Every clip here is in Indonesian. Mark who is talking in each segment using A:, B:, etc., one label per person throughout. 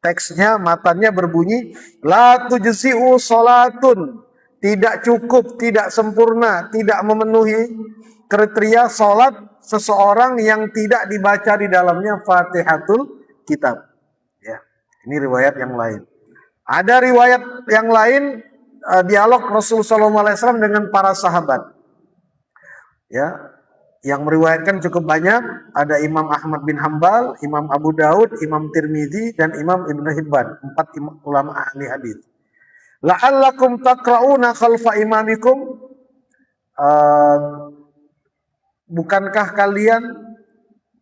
A: teksnya, matanya berbunyi, la tujzi'u sholatun, tidak cukup, tidak sempurna, tidak memenuhi kriteria sholat seseorang yang tidak dibaca di dalamnya Fatihatul Kitab. Ya, ini riwayat yang lain. Ada riwayat yang lain, dialog Rasulullah SAW dengan para sahabat. Ya, yang meriwayatkan cukup banyak, ada Imam Ahmad bin Hambal, Imam Abu Daud, Imam Tirmidzi, dan Imam Ibnu Hibban, 4 ulama ahli hadis. La'allakum taqra'una khalfa imamikum, bukankah kalian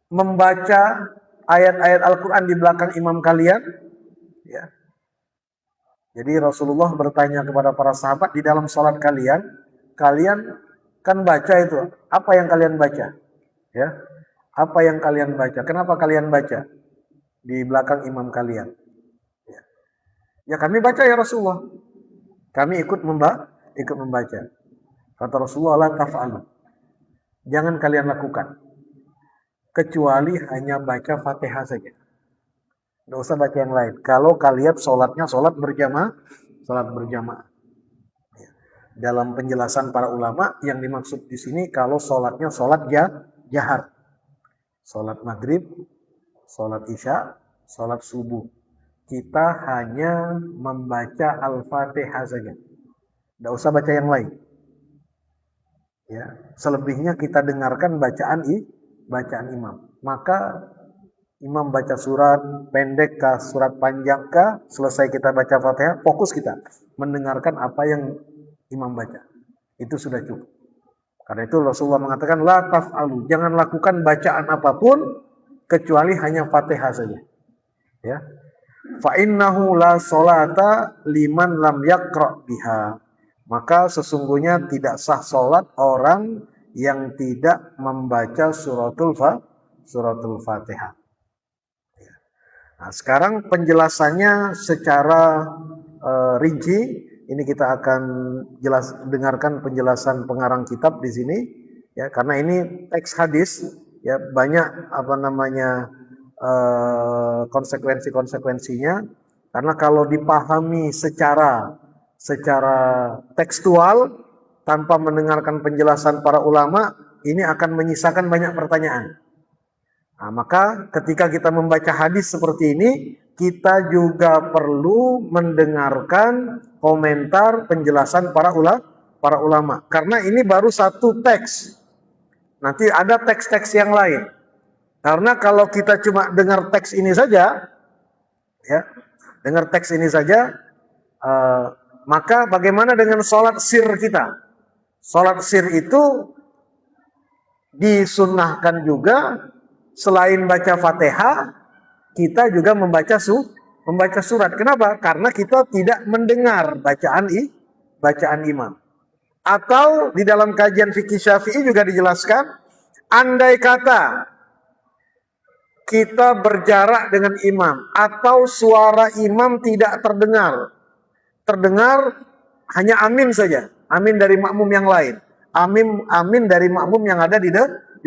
A: membaca ayat-ayat Al-Quran di belakang imam kalian? Ya. Jadi Rasulullah bertanya kepada para sahabat, di dalam sholat kalian kan baca itu, apa yang kalian baca? Ya, apa yang kalian baca? Kenapa kalian baca di belakang imam kalian? Ya kami baca ya Rasulullah. Kami ikut membaca. Kata Rasulullah, la taf'alu. Jangan kalian lakukan. Kecuali hanya baca Fatihah saja. Nggak usah baca yang lain. Kalau kalian sholatnya sholat berjamaah. Dalam penjelasan para ulama, yang dimaksud di sini kalau sholatnya sholat jahar. Sholat maghrib, sholat isya, sholat subuh. Kita hanya membaca Al-Fatihah saja. Tidak usah baca yang lain. Ya, selebihnya kita dengarkan bacaan imam. Maka imam baca surat pendek kah, surat panjang kah, selesai kita baca Fatihah, fokus kita mendengarkan apa yang imam baca. Itu sudah cukup. Karena itu Rasulullah mengatakan, la taf'alu, jangan lakukan bacaan apapun kecuali hanya Fatihah saja. Ya. Fa innahu la sholata liman lam yaqra biha. Maka sesungguhnya tidak sah sholat orang yang tidak membaca suratul Fatihah. Nah, sekarang penjelasannya secara rinci. Ini kita akan dengarkan penjelasan pengarang kitab di sini, ya, karena ini teks hadis, ya, banyak konsekuensinya. Karena kalau dipahami secara tekstual tanpa mendengarkan penjelasan para ulama, ini akan menyisakan banyak pertanyaan. Nah, maka ketika kita membaca hadis seperti ini, kita juga perlu mendengarkan komentar penjelasan para ulama. Karena ini baru satu teks. Nanti ada teks-teks yang lain. Karena kalau kita cuma dengar teks ini saja, ya, maka bagaimana dengan sholat sir kita? Sholat sir itu disunnahkan juga, selain baca Fatihah, kita juga membaca surat. Kenapa? Karena kita tidak mendengar bacaan imam. Atau di dalam kajian fikih Syafi'i juga dijelaskan, andai kata kita berjarak dengan imam atau suara imam tidak terdengar hanya amin saja, amin dari makmum yang lain, amin dari makmum yang ada di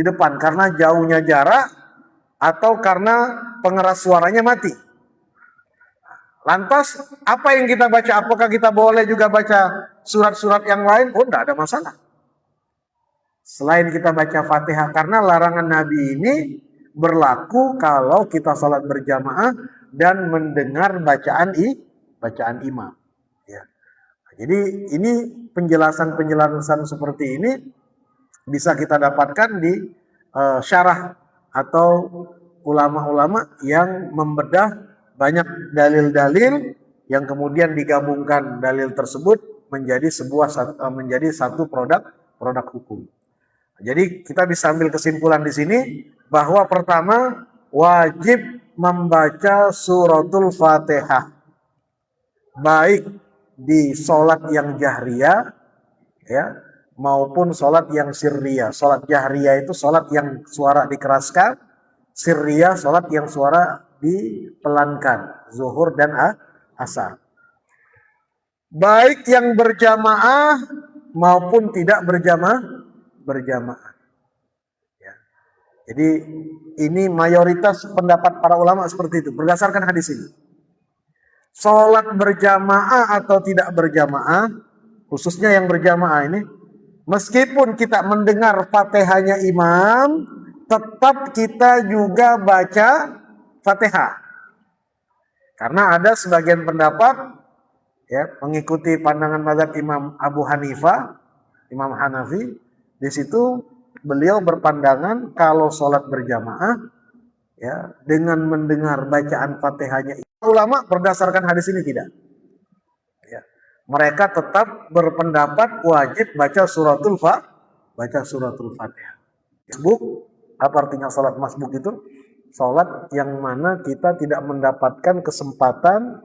A: depan, karena jauhnya jarak atau karena pengeras suaranya mati. Lantas apa yang kita baca? Apakah kita boleh juga baca surat-surat yang lain? Oh, tidak ada masalah. Selain kita baca Fatihah, karena larangan Nabi ini berlaku kalau kita sholat berjamaah dan mendengar bacaan imam. Ya. Jadi ini penjelasan seperti ini bisa kita dapatkan di syarah atau ulama-ulama yang membedah banyak dalil-dalil yang kemudian digabungkan dalil tersebut menjadi satu produk hukum. Jadi kita bisa ambil kesimpulan di sini bahwa pertama, wajib membaca suratul Fatihah baik di sholat yang jahriyah, ya, maupun sholat yang sirriyah. Sholat jahriyah itu sholat yang suara dikeraskan, sirriyah sholat yang suara dipelankan, zuhur dan asar. Baik yang berjamaah maupun tidak berjamaah. Ya. Jadi ini mayoritas pendapat para ulama seperti itu berdasarkan hadis ini. Sholat berjamaah atau tidak berjamaah, khususnya yang berjamaah ini, meskipun kita mendengar Fatihahnya imam, tetap kita juga baca Fatihah. Karena ada sebagian pendapat ya mengikuti pandangan mazhab Imam Abu Hanifah, Imam Hanafi, di situ beliau berpandangan kalau sholat berjamaah ya dengan mendengar bacaan Fatihahnya. Ulama berdasarkan hadis ini tidak. Ya. Mereka tetap berpendapat wajib baca suratul Fatihah. Masbuk, apa artinya sholat masbuk itu? Sholat yang mana kita tidak mendapatkan kesempatan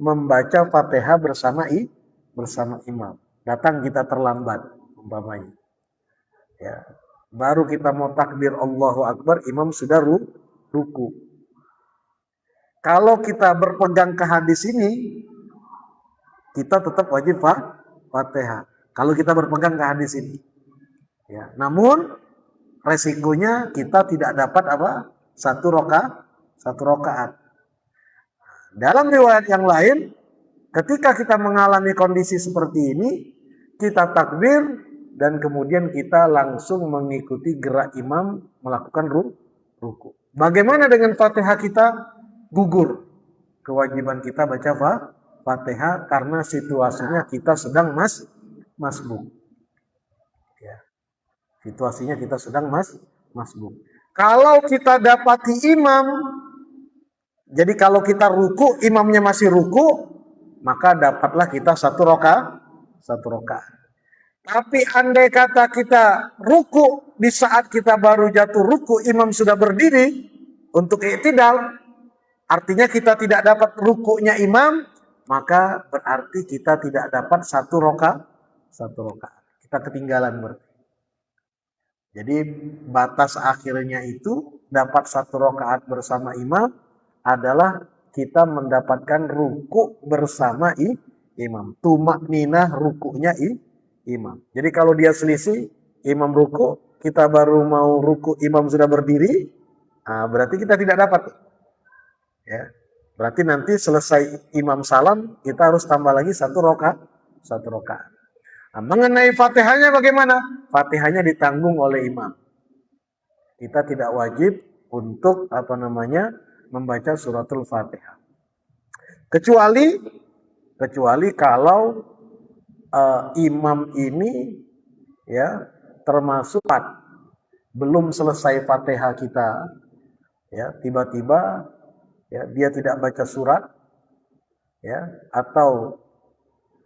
A: membaca Fatihah bersama imam. Datang kita terlambat umpamanya. Ya. Baru kita mau takbir Allahu Akbar, imam sudah ruku. Kalau kita berpegang ke hadis ini, kita tetap wajib Fatihah. Kalau kita berpegang ke hadis ini. Ya. Namun resikonya kita tidak dapat apa? Satu rakaat. Dalam riwayat yang lain, ketika kita mengalami kondisi seperti ini, kita takbir dan kemudian kita langsung mengikuti gerak imam melakukan ruku. Bagaimana dengan Fatihah kita? Gugur. Kewajiban kita baca Fatihah karena situasinya kita sedang masbuk. Ya. Situasinya kita sedang masbuk. Kalau kita dapati imam, jadi kalau kita ruku, imamnya masih ruku, maka dapatlah kita satu rakaat. Tapi andai kata kita ruku, di saat kita baru jatuh ruku, imam sudah berdiri untuk i'tidal, artinya kita tidak dapat rukunya imam, maka berarti kita tidak dapat satu rakaat. Kita ketinggalan berarti. Jadi batas akhirnya itu dapat satu rakaat bersama imam adalah kita mendapatkan ruku bersama imam. Tumak ninah rukunya imam. Jadi kalau dia selisih, imam ruku, kita baru mau ruku, imam sudah berdiri, berarti kita tidak dapat. Ya, berarti nanti selesai imam salam, kita harus tambah lagi satu rakaat. Nah, mengenai Fatihahnya bagaimana? Fatihahnya ditanggung oleh imam. Kita tidak wajib untuk membaca suratul Fatihah. Kecuali kalau imam ini ya termasuk belum selesai Fatihah kita, ya tiba-tiba ya dia tidak baca surat, ya atau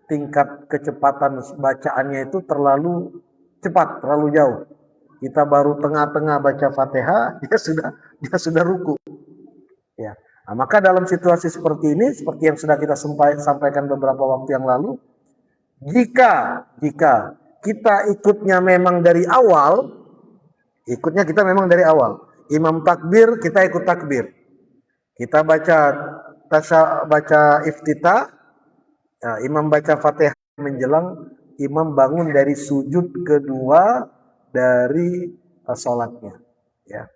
A: tingkat kecepatan bacaannya itu terlalu cepat, terlalu jauh. Kita baru tengah-tengah baca Fatihah, dia sudah ruku. Ya. Nah, maka dalam situasi seperti ini, seperti yang sudah kita sampaikan beberapa waktu yang lalu, jika kita ikutnya memang dari awal, imam takbir, kita ikut takbir. Kita baca iftitah, nah, imam baca Fatihah menjelang imam bangun dari sujud kedua dari sholatnya. Ya.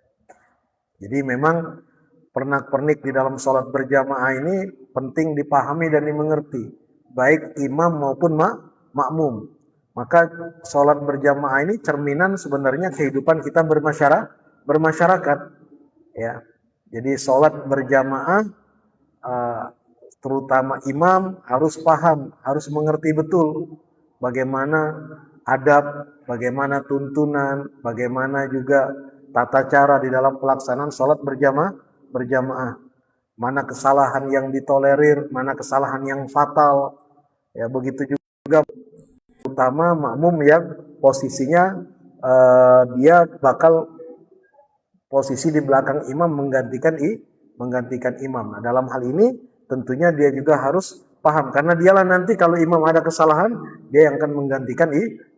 A: Jadi memang pernak-pernik di dalam sholat berjamaah ini penting dipahami dan dimengerti, baik imam maupun makmum. Maka sholat berjamaah ini cerminan sebenarnya kehidupan kita bermasyarakat. Ya. Jadi sholat berjamaah terutama imam harus paham, harus mengerti betul bagaimana adab, bagaimana tuntunan, bagaimana juga tata cara di dalam pelaksanaan sholat berjamaah. Mana kesalahan yang ditolerir, mana kesalahan yang fatal. Ya begitu juga terutama makmum yang posisinya dia bakal posisi di belakang imam menggantikan imam. Nah, dalam hal ini tentunya dia juga harus paham karena dialah nanti kalau imam ada kesalahan, dia yang akan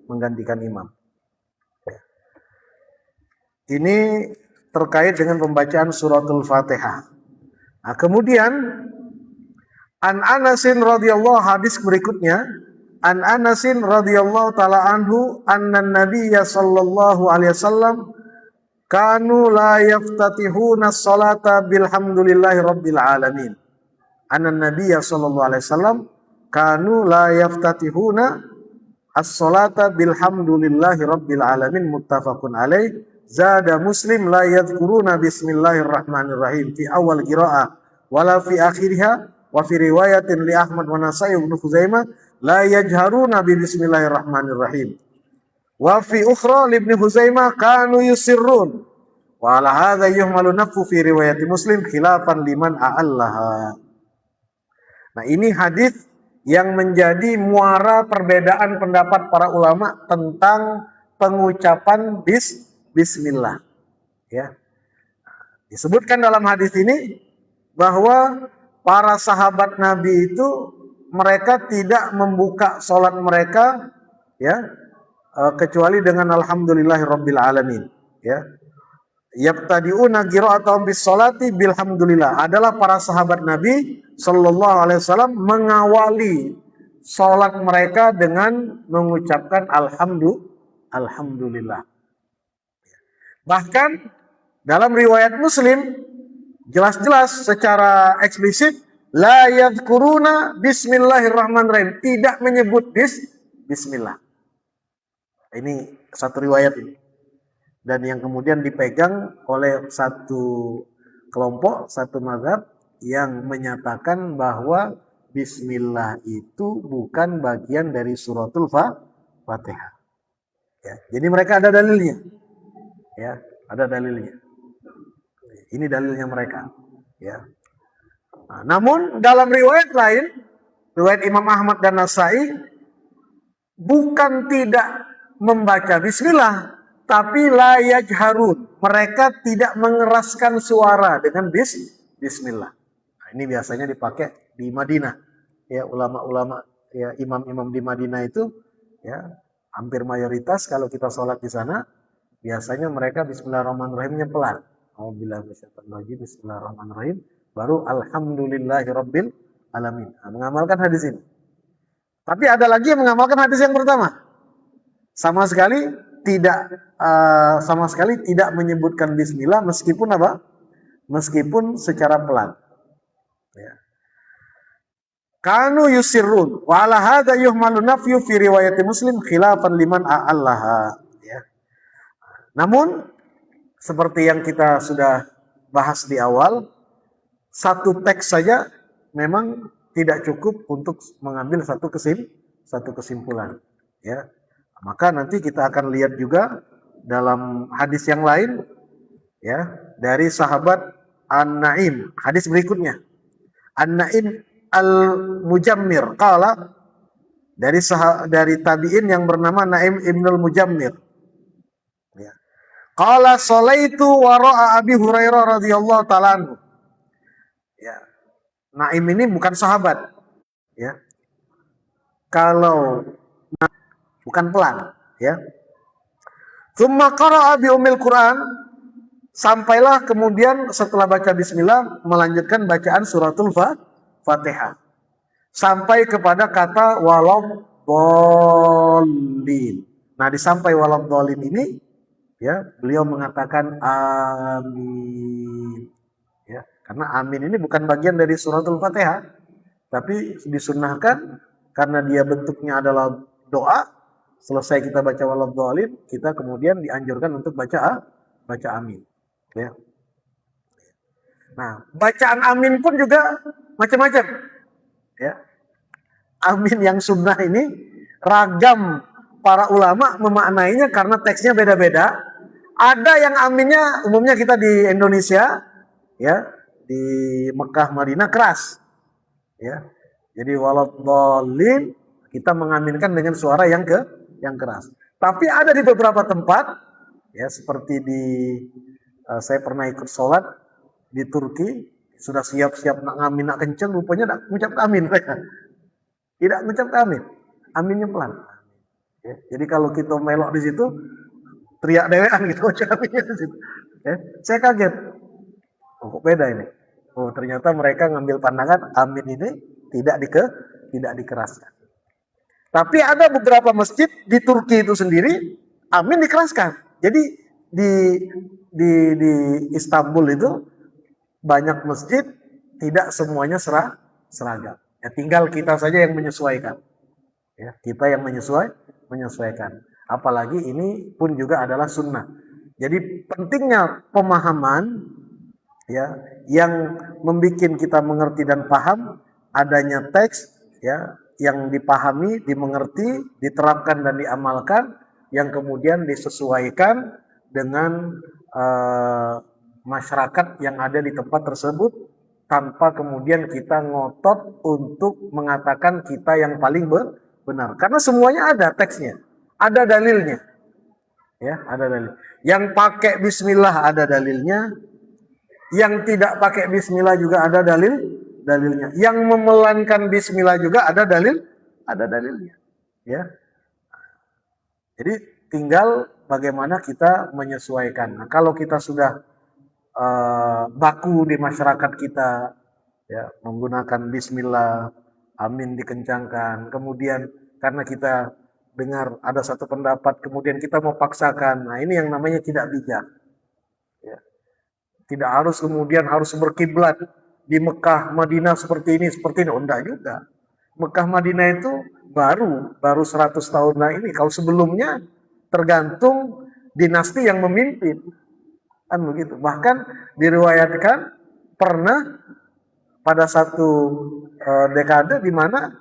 A: menggantikan imam. Ini terkait dengan pembacaan suratul Fatihah. Nah, kemudian an Anasin radhiyallahu hadis berikutnya, an Anasin radhiyallahu taala anhu anna Nabiyya sallallahu alaihi wasallam kanu la yaftatihuna as-salata bilhamdulillahi rabbil alamin. Anna Nabiyya sallallahu alaihi wasallam kanu la yaftatihuna as-salata bilhamdulillahi rabbil alamin, muttafaqun alaih. Zada Muslim la yadhkuruna bismillahirrahmanirrahim fi awal qiraah wala fi akhiriha, wa fi riwayatin li Ahmad wa Nasai ibn Khuzaimah la yajharuna bi bismillahirrahmanirrahim. Wa fi ukhra li Ibnu Khuzaimah kanu yusirrun. Wa ala hadza yuhmalu nafu fi riwayat Muslim khilafan liman a'allaha. Nah, ini hadis yang menjadi muara perbedaan pendapat para ulama tentang pengucapan bismillah. Ya. Disebutkan dalam hadis ini bahwa para sahabat Nabi itu mereka tidak membuka sholat mereka ya kecuali dengan alhamdulillahirabbil alamin. Ya. Yabtadi'una qira'atahum bis sholati bilhamdulillah. Adalah para sahabat Nabi sallallahu alaihi wasallam mengawali sholat mereka dengan mengucapkan alhamdulillah. Bahkan dalam riwayat Muslim jelas-jelas secara eksplisit la yadhkuruna bismillahirrahmanirrahim, tidak menyebut bismillah. Ini satu riwayat ini. Dan yang kemudian dipegang oleh satu kelompok, satu mazhab yang menyatakan bahwa bismillah itu bukan bagian dari suratul Fatihah. Ya, jadi mereka ada dalilnya. Ya, ada dalilnya. Ini dalilnya mereka. Ya. Nah, namun dalam riwayat lain, riwayat Imam Ahmad dan Nasai, bukan tidak membaca bismillah, tapi la yajharun. Mereka tidak mengeraskan suara dengan bismillah. Nah, ini biasanya dipakai di Madinah. Ya, ulama-ulama, ya, imam-imam di Madinah itu, ya, hampir mayoritas kalau kita sholat di sana, biasanya mereka bismillahirrahmanirrahimnya pelan. Bismillahirrahmanirrahim. Baru alhamdulillahirabbil alamin. Nah, mengamalkan hadis ini. Tapi ada lagi yang mengamalkan hadis yang pertama. Sama sekali tidak menyebutkan bismillah meskipun apa? Meskipun secara pelan. Ya. Kanu yusirrun wa ala hadza yuhmalu nafyu fi riwayat Muslim khilafan liman a'allaha. Ya. Namun seperti yang kita sudah bahas di awal, satu teks saja memang tidak cukup untuk mengambil satu kesimpulan. Ya. Maka nanti kita akan lihat juga dalam hadis yang lain, ya, dari sahabat An-Naim, hadis berikutnya. An-Naim Al-Mujammir qala, dari tabi'in yang bernama Naim Ibnul Mujammir. Ya. Qala sholaitu wara'a Abi Hurairah radhiyallahu ta'ala anhu. Ya. Naim ini bukan sahabat, ya. Kalau bukan pelan, ya. Tsumma qara'a bi ummil Quran, sampailah kemudian setelah baca bismillah melanjutkan bacaan suratul Fatihah. Sampai kepada kata waladhdallin. Nah, di sampai waladhdallin ini, ya, beliau mengatakan amin. Ya, karena amin ini bukan bagian dari suratul Fatihah, tapi disunnahkan karena dia bentuknya adalah doa. Selesai kita baca waladhdallin, kita kemudian dianjurkan untuk baca amin. Ya. Nah, bacaan amin pun juga macam-macam. Ya. Amin yang sunnah ini ragam para ulama memaknainya karena teksnya beda-beda. Ada yang aminnya umumnya kita di Indonesia, ya, di Mekah, Madinah keras. Ya. Jadi waladhdallin kita mengaminkan dengan suara yang keras. Tapi ada di beberapa tempat, ya, seperti saya pernah ikut sholat di Turki, sudah siap-siap nak ngamin, nak kenceng, rupanya nak mengucap amin mereka. Tidak mengucap amin, aminnya pelan. Ya, jadi kalau kita melok di situ, teriak dewean gitu ucap aminnya di situ. Ya, saya kaget, kok beda ini? Oh, ternyata mereka ngambil pandangan amin ini tidak dikeraskan. Tapi ada beberapa masjid di Turki itu sendiri, amin dikeraskan. Jadi di Istanbul itu banyak masjid, tidak semuanya seragam. Ya, tinggal kita saja yang menyesuaikan. Ya, kita yang menyesuaikan. Apalagi ini pun juga adalah sunnah. Jadi pentingnya pemahaman ya yang membuat kita mengerti dan paham adanya teks ya yang dipahami, dimengerti, diterapkan dan diamalkan yang kemudian disesuaikan dengan masyarakat yang ada di tempat tersebut tanpa kemudian kita ngotot untuk mengatakan kita yang paling benar. Karena semuanya ada teksnya, ada dalilnya. Ya, ada dalil. Yang pakai bismillah ada dalilnya, yang tidak pakai bismillah juga ada dalilnya. Yang memelankan bismillah juga ada dalilnya. Ya. Jadi tinggal bagaimana kita menyesuaikan. Nah, kalau kita sudah baku di masyarakat kita ya menggunakan bismillah, amin dikencangkan, kemudian karena kita dengar ada satu pendapat kemudian kita mau paksakan, nah ini yang namanya tidak bijak ya. Tidak harus kemudian harus berkiblat di Mekah Madinah seperti ini oh, enggak juga. Mekah Madinah itu baru 100 tahun lah ini, kalau sebelumnya tergantung dinasti yang memimpin. Kan begitu. Bahkan diriwayatkan pernah pada satu dekade di mana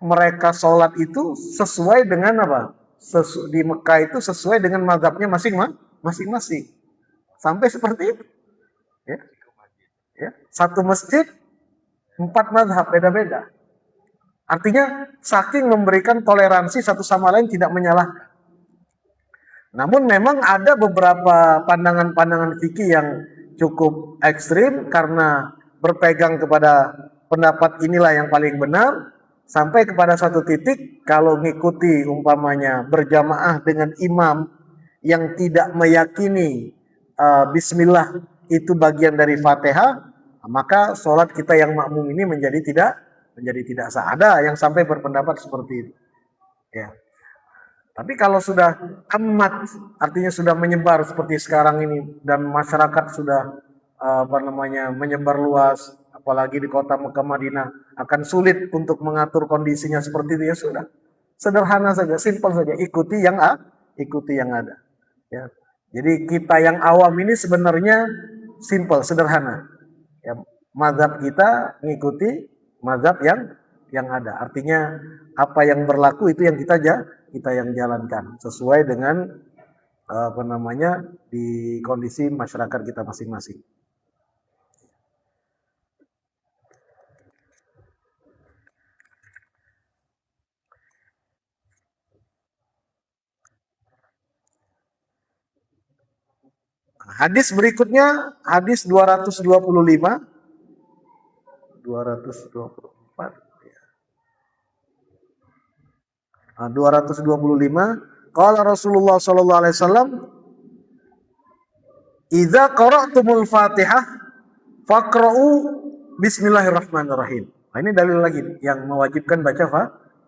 A: mereka sholat itu sesuai dengan apa? Di Mekah itu sesuai dengan mazhabnya masing-masing. Sampai seperti itu. Ya. Ya. Satu masjid 4 mazhab beda-beda. Artinya saking memberikan toleransi satu sama lain tidak menyalahkan. Namun memang ada beberapa pandangan-pandangan fikih yang cukup ekstrim karena berpegang kepada pendapat inilah yang paling benar sampai kepada satu titik kalau ngikuti umpamanya berjamaah dengan imam yang tidak meyakini bismillah itu bagian dari Fatihah, maka sholat kita yang makmum ini menjadi tidak sah. Ada yang sampai berpendapat seperti itu. Ya. Tapi kalau sudah amat, artinya sudah menyebar seperti sekarang ini dan masyarakat sudah menyebar luas, apalagi di kota Mekah Madinah akan sulit untuk mengatur kondisinya seperti itu ya sudah. Sederhana saja, simpel saja, ikuti yang ada. Ya. Jadi kita yang awam ini sebenarnya simpel, sederhana. Ya, mazhab kita mengikuti mazhab yang ada. Artinya apa yang berlaku itu yang kita yang jalankan sesuai dengan di kondisi masyarakat kita masing-masing. Hadis berikutnya hadis 225 224 225 qala Rasulullah sallallahu alaihi wasallam idza qara'tumul Fatihah faqra'u bismillahirrahmanirrahim. Nah, ini dalil lagi yang mewajibkan baca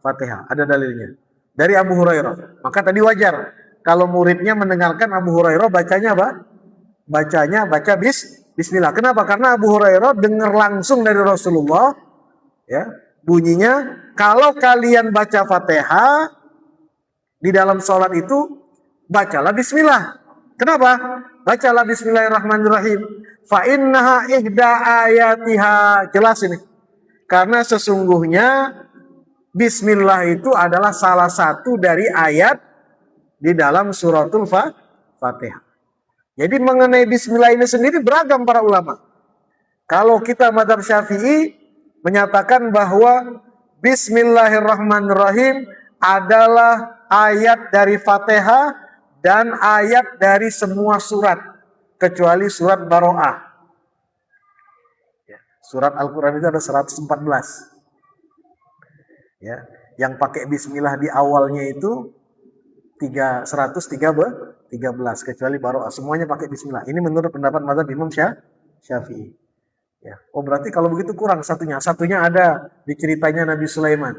A: Fatihah, ada dalilnya dari Abu Hurairah. Maka tadi wajar kalau muridnya mendengarkan Abu Hurairah bacanya apa? Baca bismillah. Kenapa? Karena Abu Hurairah dengar langsung dari Rasulullah ya. Bunyinya, kalau kalian baca Fatihah di dalam sholat itu, bacalah bismillah. Kenapa? Bacalah bismillahirrahmanirrahim. Fa innaha ihda ayatiha. Jelas ini. Karena sesungguhnya bismillah itu adalah salah satu dari ayat di dalam suratul Fatihah. Jadi mengenai bismillah ini sendiri beragam para ulama. Kalau kita mazhab Syafi'i menyatakan bahwa bismillahirrahmanirrahim adalah ayat dari Fatihah dan ayat dari semua surat kecuali surat Baro'ah. Surat Al-Quran itu ada 114. Ya, yang pakai bismillah di awalnya itu 113 kecuali Baro'ah. Semuanya pakai bismillah. Ini menurut pendapat mazhab Imam Syafi'i. Ya. Oh berarti kalau begitu kurang satunya. Satunya ada di ceritanya Nabi Sulaiman.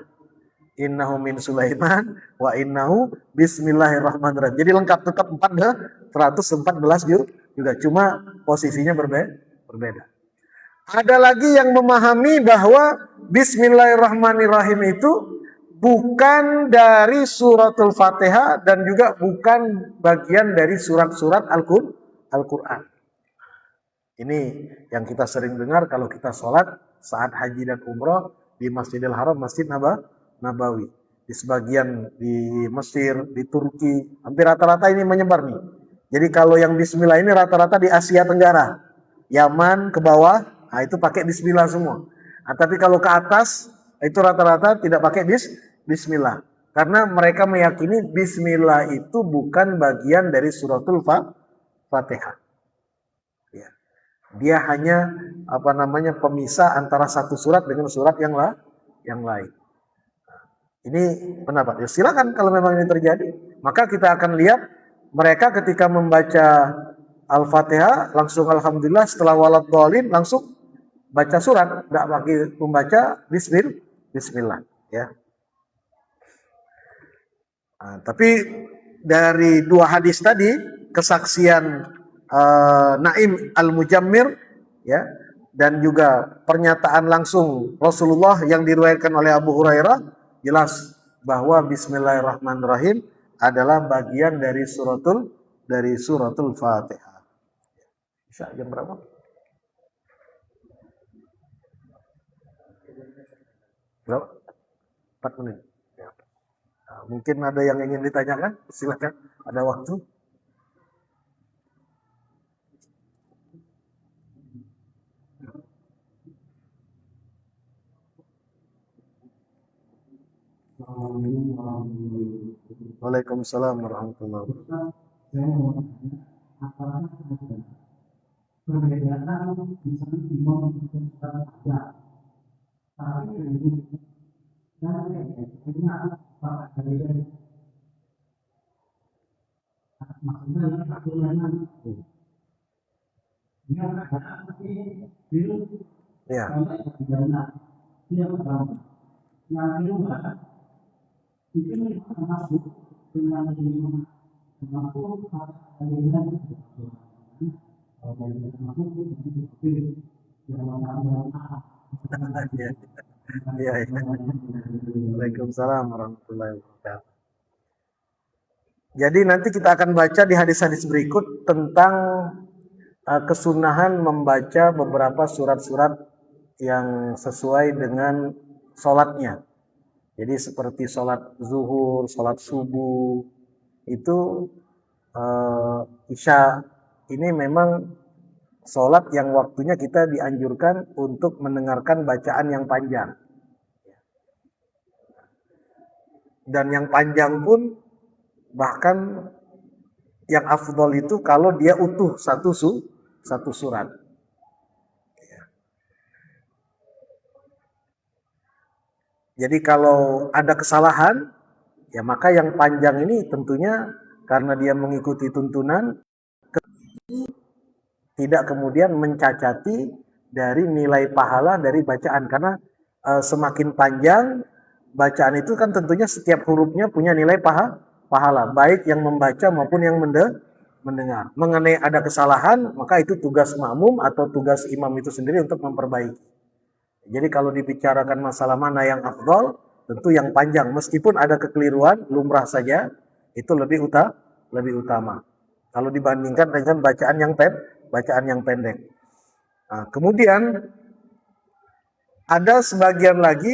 A: innahu min Sulaiman wa innahu bismillahirrahmanirrahim. Jadi lengkap tetap 114 juga, cuma posisinya berbeda. Ada lagi yang memahami bahwa bismillahirrahmanirrahim itu bukan dari suratul Fatihah dan juga bukan bagian dari surat-surat Al-Quran. Ini yang kita sering dengar kalau kita sholat saat haji dan umroh di Masjidil Haram, Masjid Nabawi. Di sebagian di Mesir, di Turki, hampir rata-rata ini menyebar nih. Jadi kalau yang bismillah ini rata-rata di Asia Tenggara. Yaman ke bawah, nah itu pakai bismillah semua. Nah, tapi kalau ke atas, itu rata-rata tidak pakai bismillah. Karena mereka meyakini bismillah itu bukan bagian dari suratul Fatihah. Ya. Dia hanya pemisah antara satu surat dengan surat yang lain. Ini pendapat. Ya silakan kalau memang ini terjadi. Maka kita akan lihat mereka ketika membaca Al-Fatihah langsung alhamdulillah, setelah waladhdallin langsung baca surat, tidak lagi membaca bismillah ya. Nah, tapi dari dua hadis tadi, kesaksian Naim Al-Mujammir ya, dan juga pernyataan langsung Rasulullah yang diriwayatkan oleh Abu Hurairah, jelas bahwa bismillahirrahmanirrahim adalah bagian dari suratul Fatihah. Bisa jam berapa? Berapa? 4 menit. Ya. Nah, mungkin ada yang ingin ditanyakan? Silakan, ada waktu. Waalaikumsalam warahmatullahi wabarakatuh. Perbedaan misalnya imam baca ya. Ya. Waalaikumsalam warahmatullahi wabarakatuh. Jadi nanti kita akan baca di hadis-hadis berikut tentang kesunahan membaca beberapa surat-surat yang sesuai dengan sholatnya. Jadi seperti sholat zuhur, sholat subuh, itu isya ini memang sholat yang waktunya kita dianjurkan untuk mendengarkan bacaan yang panjang. Dan yang panjang pun bahkan yang afdol itu kalau dia utuh satu surat. Jadi kalau ada kesalahan, ya maka yang panjang ini tentunya karena dia mengikuti tuntunan, tidak kemudian mencacati dari nilai pahala dari bacaan. Karena semakin panjang bacaan itu kan tentunya setiap hurufnya punya nilai pahala, baik yang membaca maupun yang mendengar. Mengenai ada kesalahan, maka itu tugas makmum atau tugas imam itu sendiri untuk memperbaiki. Jadi kalau dibicarakan masalah mana yang afdol, tentu yang panjang. Meskipun ada kekeliruan, lumrah saja, itu lebih utama. Kalau dibandingkan dengan bacaan yang pendek. Nah, kemudian ada sebagian lagi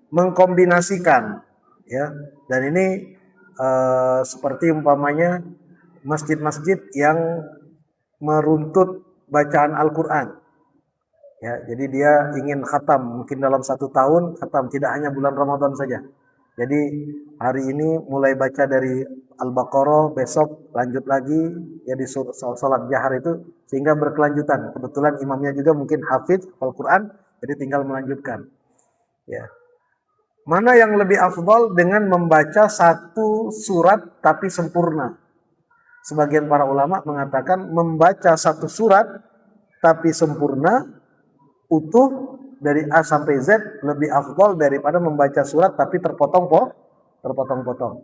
A: mengkombinasikan, ya. Dan ini seperti umpamanya masjid-masjid yang meruntut bacaan Al-Quran. Ya, jadi dia ingin khatam, mungkin dalam 1 tahun khatam, tidak hanya bulan Ramadan saja. Jadi hari ini mulai baca dari Al-Baqarah, besok lanjut lagi ya di sholat jahar itu, sehingga berkelanjutan. Kebetulan imamnya juga mungkin hafidz Al-Quran, jadi tinggal melanjutkan. Ya. Mana yang lebih afdal dengan membaca satu surat tapi sempurna? Sebagian para ulama mengatakan membaca satu surat tapi sempurna, utuh, dari A sampai Z lebih afdol daripada membaca surat tapi terpotong-potong.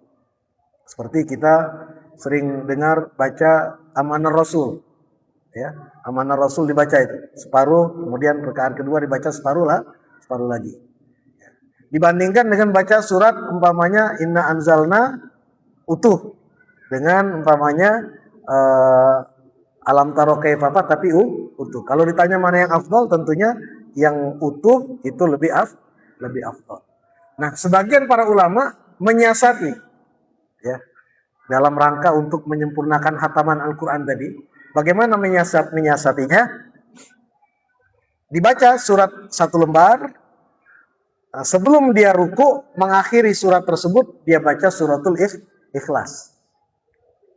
A: Seperti kita sering dengar baca Amanah Rasul, ya, Amanah Rasul dibaca itu separuh, kemudian rakaat kedua dibaca separuh lagi. Dibandingkan dengan baca surat umpamanya Inna Anzalna utuh dengan umpamanya Alam Taro Kaifa tapi utuh. Kalau ditanya mana yang afdol, tentunya yang utuh itu lebih afdol. Nah, sebagian para ulama menyiasati, ya, dalam rangka untuk menyempurnakan hataman Al-Quran tadi. Bagaimana menyiasatinya? Dibaca surat satu lembar, sebelum dia ruku, mengakhiri surat tersebut, dia baca suratul Ikhlas.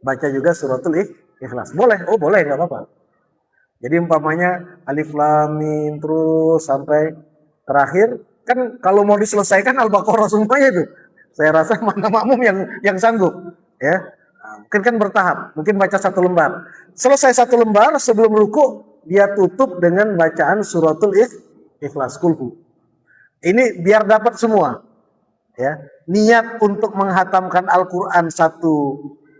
A: Baca juga suratul Ikhlas. Boleh, boleh, nggak apa-apa. Jadi umpamanya Alif Lam Mim terus sampai terakhir, kan kalau mau diselesaikan Al-Baqarah semuanya itu. Saya rasa mana makmum yang sanggup, ya. Nah, mungkin kan bertahap, mungkin baca satu lembar. Selesai satu lembar, sebelum ruku dia tutup dengan bacaan suratul Ikhlas, kulhu. Ini biar dapat semua, ya. Niat untuk menghatamkan Al-Quran 1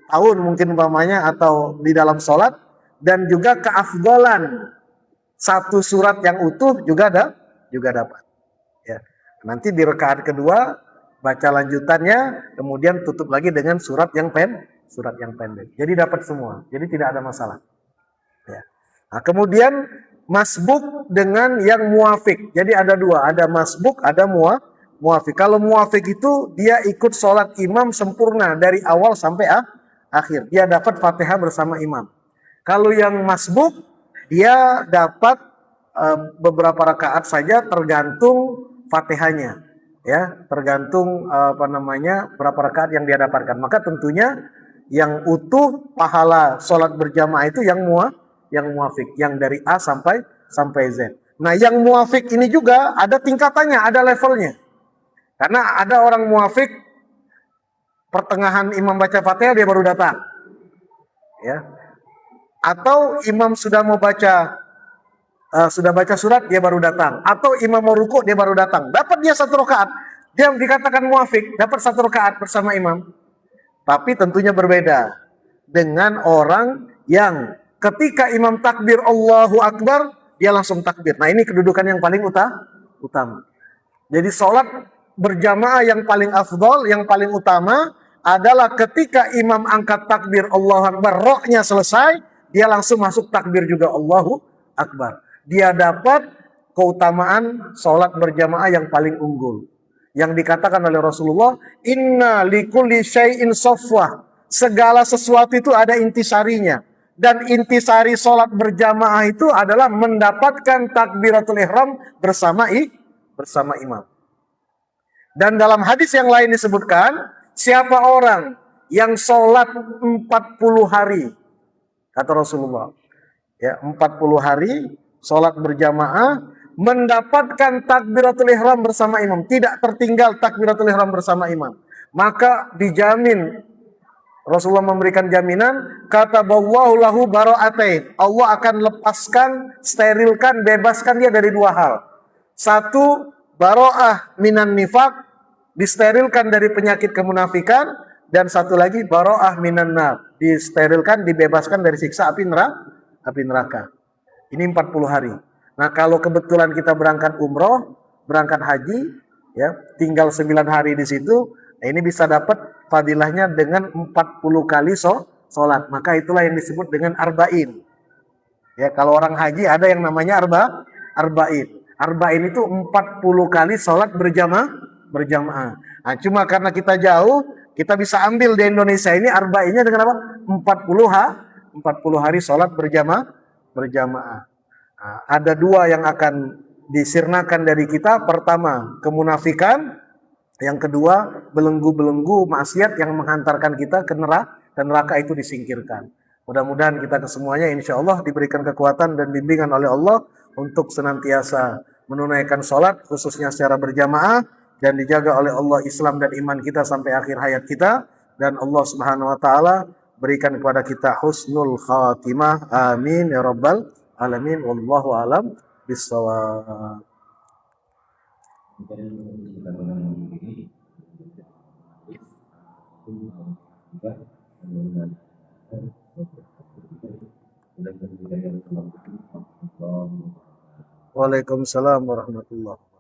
A: tahun mungkin umpamanya atau di dalam sholat, dan juga keafdalan satu surat yang utuh juga dapat, ya. Nanti di rakaat kedua baca lanjutannya, kemudian tutup lagi dengan surat yang pendek. Jadi dapat semua, jadi tidak ada masalah, ya. Nah, kemudian masbuk dengan yang muafik. Jadi ada dua, ada masbuk, ada muafik. Kalau muafik itu dia ikut sholat imam sempurna dari awal sampai akhir. Dia dapat Fatihah bersama imam. Kalau yang masbuk, dia dapat beberapa rakaat saja tergantung Fatihahnya, ya, tergantung berapa rakaat yang dia dapatkan. Maka tentunya yang utuh pahala sholat berjamaah itu yang muafik, yang dari A sampai Z. Nah, yang muafik ini juga ada tingkatannya, ada levelnya. Karena ada orang muafik pertengahan imam baca Fatihah dia baru datang, ya. Atau imam sudah baca surat dia baru datang, atau imam mau ruku dia baru datang. Dapat dia 1 rakaat, dia dikatakan muafik, dapat 1 rakaat bersama imam. Tapi tentunya berbeda dengan orang yang ketika imam takbir Allahu Akbar, dia langsung takbir. Nah, ini kedudukan yang paling utama. Jadi sholat berjamaah yang paling afdol, yang paling utama adalah ketika imam angkat takbir Allahu Akbar, rohnya selesai, dia langsung masuk takbir juga Allahu Akbar. Dia dapat keutamaan sholat berjamaah yang paling unggul. Yang dikatakan oleh Rasulullah, inna likulli syai'in safwah. Segala sesuatu itu ada intisarinya. Dan intisari sholat berjamaah itu adalah mendapatkan takbiratul ihram bersama imam. Dan dalam hadis yang lain disebutkan, siapa orang yang sholat 40 hari, kata Rasulullah, ya, 40 hari sholat berjamaah, mendapatkan takbiratul ihram bersama imam, tidak tertinggal takbiratul ihram bersama imam, maka dijamin, Rasulullah memberikan jaminan, kataballahu lahu bara'atain, Allah akan lepaskan, sterilkan, bebaskan dia dari 2 hal. 1, bara'ah minan nifaq, disterilkan dari penyakit kemunafikan, dan 1 lagi bara'ah minan nar, disterilkan, dibebaskan dari siksa api neraka. Ini 40 hari. Nah, kalau kebetulan kita berangkat umroh, berangkat haji, ya, tinggal 9 hari di situ, nah ini bisa dapat fadilahnya dengan 40 kali sholat. Maka itulah yang disebut dengan arba'in. Ya, kalau orang haji ada yang namanya arba'in. Arba'in itu 40 kali sholat berjamaah. Nah, cuma karena kita jauh, kita bisa ambil di Indonesia ini arba'innya dengan apa? 40 hari sholat berjamaah. Nah, ada 2 yang akan disirnakan dari kita. Pertama, kemunafikan. Yang kedua, belenggu-belenggu maksiat yang menghantarkan kita ke neraka itu disingkirkan. Mudah-mudahan kita kesemuanya insya Allah diberikan kekuatan dan bimbingan oleh Allah untuk senantiasa menunaikan sholat, khususnya secara berjamaah, dan dijaga oleh Allah Islam dan iman kita sampai akhir hayat kita. Dan Allah Subhanahu wa Ta'ala berikan kepada kita husnul khatimah. Amin ya rabbal alamin. Wallahu alam bissawab. Waalaikumsalam warahmatullahi